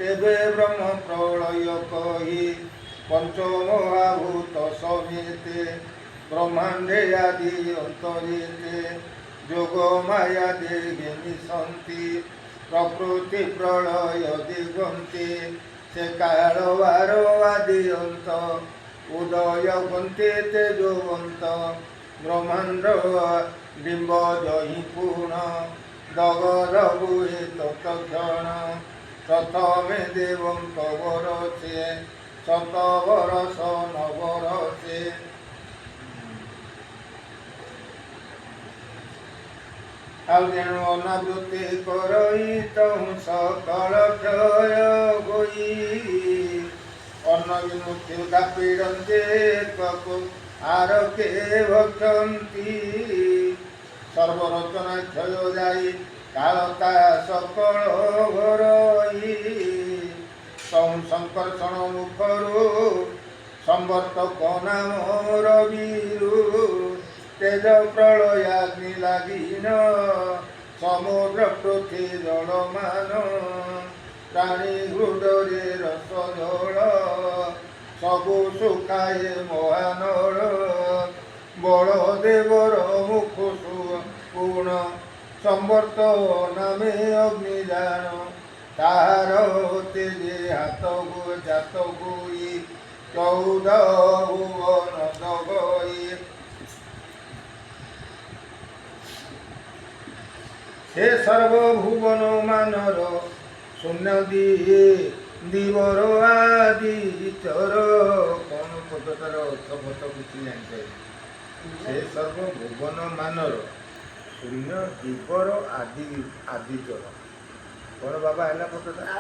तेबे ब्रह्म प्रलय कही पंचमहाभूत समेते ब्रह्मांडे आदि अंतरिते जोग माया देहे मिशन्ति प्रकृति प्रलय दिगन्ते से काल वारो आदि अंत उदय गन्ते तेजोवंत ब्रह्मांड बिंब जहि पूर्ण दगर बुहे तत्क्षण प्रथमे देवं कवरसे शतवर्ष नवरसे ଆଉ ତେଣୁ ଅନାବୃତ୍ତି କରଇ ତହୁଁ ସକଳ କ୍ଷୟ ହୋଇ ଅନ୍ନ ବିମୁକ୍ତି କାପିଡ଼ନ୍ତେ କକୁ ଆରକେ ଭକ୍ଷନ୍ତି ସର୍ବରଚନା କ୍ଷୟ ଯାଇ କାଳତା ସକଳ ଘରଇ ତହୁଁ ସଂକର୍ଷଣ ମୁଖରୁ ସମ୍ବର୍ତ୍ତକ ନାମ ରବିରୁ तेज प्रलयाग्नि लागिन समुद्र पृथ्वी जलमान प्राणी हृदय रस जल सबु सुखाए महानल बलदेवर मुख पूर्ण संवर्त नामे अग्नि जान तार तेजे हाथ गो जात गोई 14 भुवन दगई हे सर्वभुवन मानर शून्य दिवर आदि चर कौन पदतार अर्थपथ किसी जानते हे सर्वभुवन मानर शून्य दिवर आदि आदि चर कौन बाबा है पदता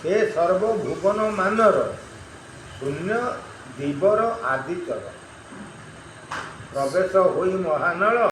हे सर्वभुवन मानर शून्य दिवर आदि चर प्रवेश होई महानल